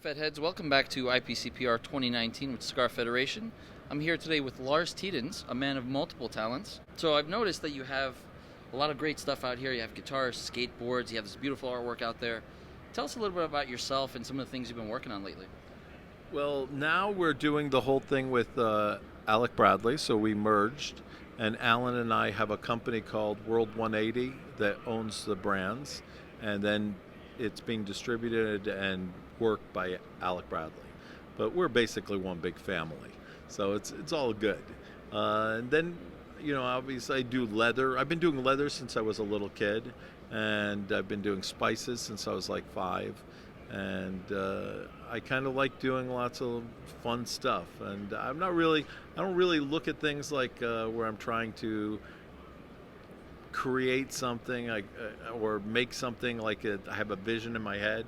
Fed Heads. Welcome back to IPCPR 2019 with Cigar Federation. I'm here today with Lars Tetens, a man of multiple talents. So I've noticed that you have a lot of great stuff out here. You have guitars, skateboards, you have this beautiful artwork out there. Tell us a little bit about yourself and some of the things you've been working on lately. Well, now we're doing the whole thing with Alec Bradley, so we merged. And Alan and I have a company called World 180 that owns the brands. And then it's being distributed and worked by Alec Bradley. But we're basically one big family. So it's all good. And then, obviously I do leather. I've been doing leather since I was a little kid. And I've been doing spices since I was like 5. And I kind of like doing lots of fun stuff. And I don't really look at things like where I'm trying to create something or make something like I have a vision in my head.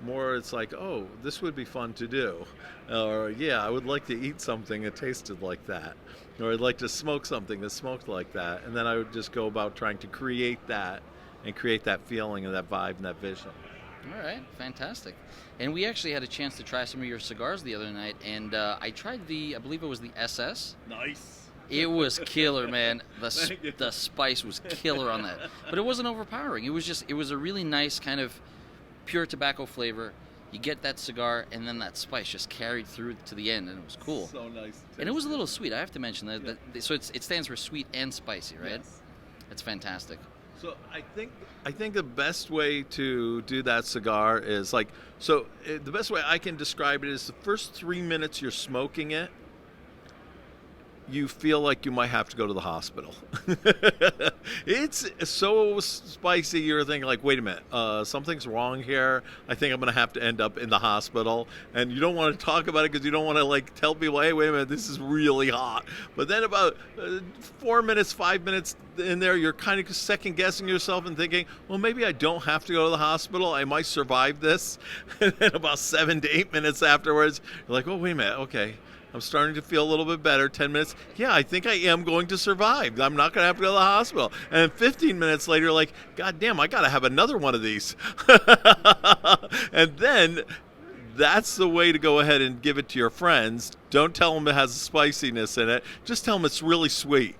More it's like, oh, this would be fun to do. Or, yeah, I would like to eat something that tasted like that. Or I'd like to smoke something that smoked like that. And then I would just go about trying to create that and create that feeling and that vibe and that vision. All right, fantastic. And we actually had a chance to try some of your cigars the other night, and I tried I believe it was the SS. Nice. It was killer, man. The spice was killer on that. But it wasn't overpowering. It was a really nice kind of pure tobacco flavor. You get that cigar, and then that spice just carried through to the end, and it was cool. So nice. And it was a little sweet, I have to mention that. Yeah. So it stands for sweet and spicy, right? Yes. It's fantastic. So I think the best way to do that cigar is the best way I can describe it is the first 3 minutes you're smoking it, you feel like you might have to go to the hospital. It's so spicy, you're thinking like, wait a minute, something's wrong here. I think I'm going to have to end up in the hospital. And you don't want to talk about it because you don't want to tell people, hey, wait a minute, this is really hot. But then about 4 minutes, 5 minutes in there, you're kind of second guessing yourself and thinking, well, maybe I don't have to go to the hospital. I might survive this. And then about 7 to 8 minutes afterwards, you're like, oh, wait a minute, okay. I'm starting to feel a little bit better. 10 minutes, yeah, I think I am going to survive. I'm not going to have to go to the hospital. And 15 minutes later, like, God damn, I got to have another one of these. And then that's the way to go ahead and give it to your friends. Don't tell them it has a spiciness in it. Just tell them it's really sweet.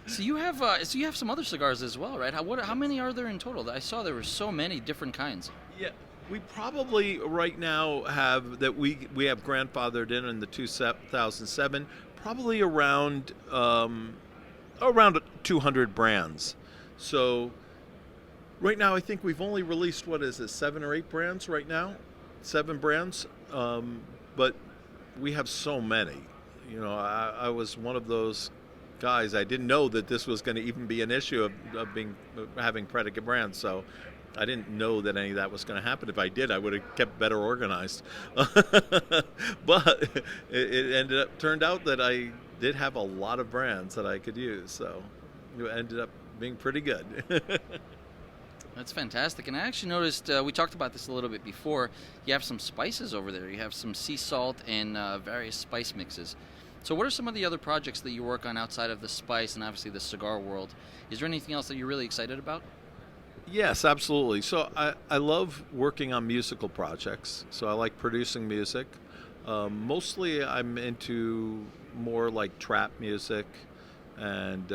So you have some other cigars as well, right? How many are there in total? I saw there were so many different kinds. Yeah, we probably right now have that we have grandfathered in the 2007, probably around 200 brands. So right now I think we've only released 7 or 8 brands right now, 7 brands, but we have so many. I was one of those guys. I didn't know that this was going to even be an issue of having predicate brands, so I didn't know that any of that was going to happen. If I did, I would have kept better organized. But it turned out that I did have a lot of brands that I could use, so it ended up being pretty good. That's fantastic. And I actually noticed, we talked about this a little bit before, you have some spices over there. You have some sea salt and various spice mixes. So what are some of the other projects that you work on outside of the spice and obviously the cigar world? Is there anything else that you're really excited about? Yes, absolutely. So I love working on musical projects. So I like producing music. Mostly I'm into more like trap music and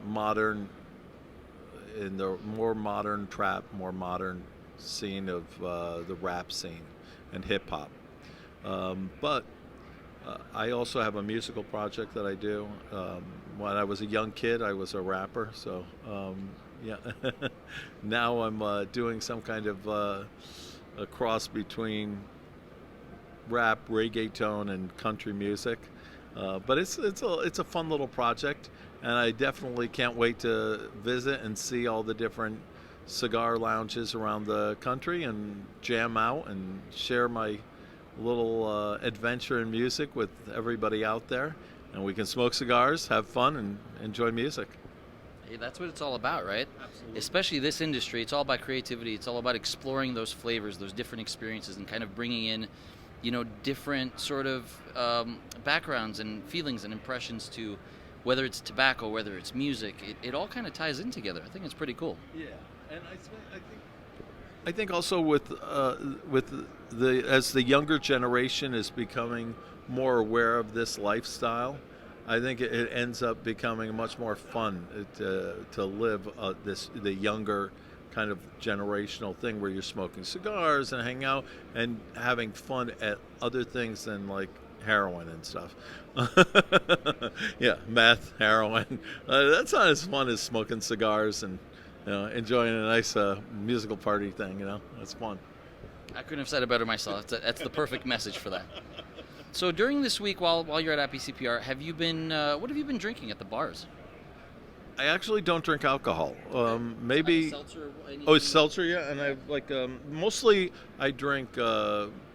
modern, in the more modern trap, more modern scene of the rap scene and hip hop. But I also have a musical project that I do. When I was a young kid, I was a rapper. So, yeah. Now I'm doing some kind of a cross between rap, reggaeton, and country music. But it's a fun little project, and I definitely can't wait to visit and see all the different cigar lounges around the country and jam out and share my little adventure in music with everybody out there, and we can smoke cigars, have fun, and enjoy music. Hey, that's what it's all about, right? Absolutely. Especially this industry, it's all about creativity. It's all about exploring those flavors, those different experiences, and kind of bringing in, different sort of backgrounds and feelings and impressions to whether it's tobacco, whether it's music, it all kind of ties in together. I think it's pretty cool. Yeah, and I think also with the as the younger generation is becoming more aware of this lifestyle, I think it ends up becoming much more fun to live the younger kind of generational thing where you're smoking cigars and hanging out and having fun at other things than like heroin and stuff. Yeah, meth, heroin. That's not as fun as smoking cigars and enjoying a nice musical party thing. That's fun. I couldn't have said it better myself. That's the perfect message for that. So during this week, while you're at IPCPR, have you been? What have you been drinking at the bars? I actually don't drink alcohol. Maybe. Seltzer, It's seltzer, yeah. And I like mostly I drink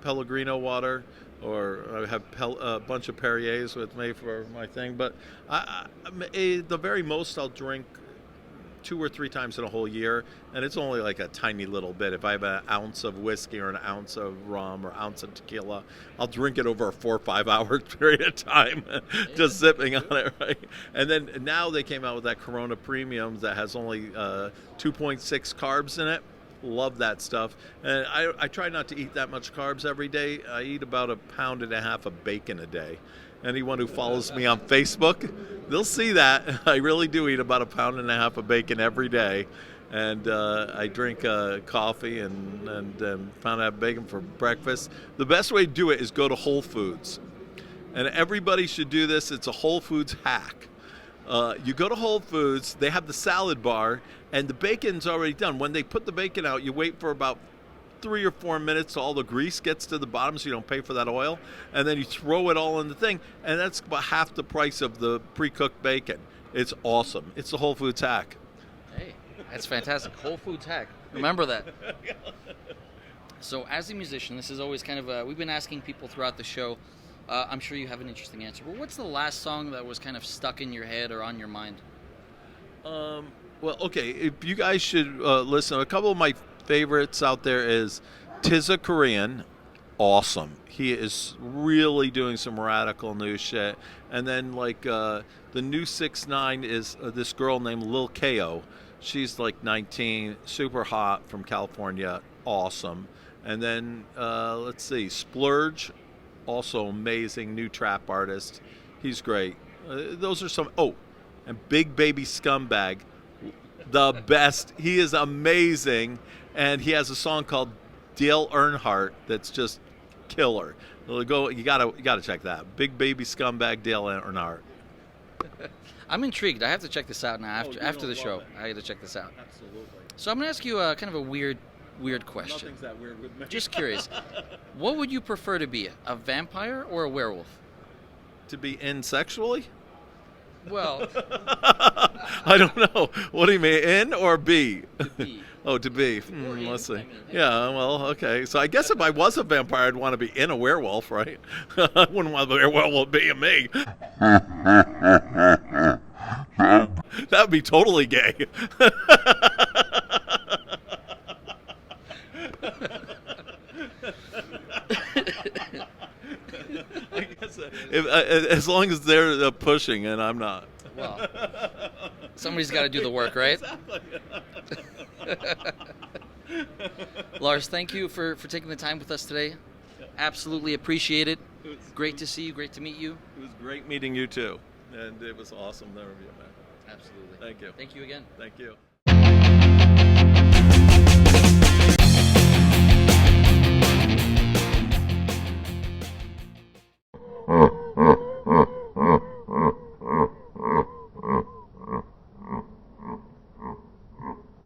Pellegrino water, or I have a bunch of Perriers with me for my thing. But the very most I'll drink 2 or 3 times in a whole year, and it's only like a tiny little bit. If I have an ounce of whiskey or an ounce of rum or an ounce of tequila, I'll drink it over a 4 or 5 hour period of time, just sipping on it, right? And then now they came out with that Corona Premium that has only 2.6 carbs in it. Love that stuff. And I try not to eat that much carbs every day. I eat about 1.5 pounds of bacon a day. Anyone who follows me on Facebook, they'll see that. I really do eat about 1.5 pounds of bacon every day. And I drink coffee and pound of bacon for breakfast. The best way to do it is go to Whole Foods. And everybody should do this. It's a Whole Foods hack. You go to Whole Foods, they have the salad bar, and the bacon's already done. When they put the bacon out, you wait for about 3 or 4 minutes so all the grease gets to the bottom so you don't pay for that oil, and then you throw it all in the thing, and that's about half the price of the pre-cooked bacon. It's awesome. It's the Whole Foods hack. Hey, that's fantastic. Whole Foods hack. Remember that. So as a musician, this is always kind of we've been asking people throughout the show. I'm sure you have an interesting answer, but what's the last song that was kind of stuck in your head or on your mind? Well, okay, if you guys should listen, a couple of my favorites out there is Tis a Korean. Awesome. He is really doing some radical new shit. And then like the new 6ix9ine is this girl named Lil Ko. She's like 19, super hot, from California. Awesome. And then let's see, Splurge, also amazing new trap artist. He's great. Those are some. Oh, and Big Baby Scumbag, the best. He is amazing, and he has a song called Dale Earnhardt that's just killer. You gotta check that. Big Baby Scumbag, Dale Earnhardt. I'm intrigued. I have to check this out now. After the show, I have to check this out. Absolutely. So I'm gonna ask you kind of a weird question. Nothing's that weird with me. Just curious. What would you prefer to be, a vampire or a werewolf? To be in sexually? Well, I don't know. What do you mean, in or be? to be. Oh, to be. In, Let's see. I mean, hey. Yeah, well, okay. So I guess if I was a vampire, I'd want to be in a werewolf, right? I wouldn't want the werewolf being me. That would be totally gay. I guess as long as they're pushing and I'm not. Well, somebody's got to do the work, right? Exactly. Lars, thank you for taking the time with us today. Absolutely appreciate it. Great to see you. Great to meet you. It was great meeting you too, and it was awesome to interview, man. Absolutely. Thank you. Thank you again. Thank you.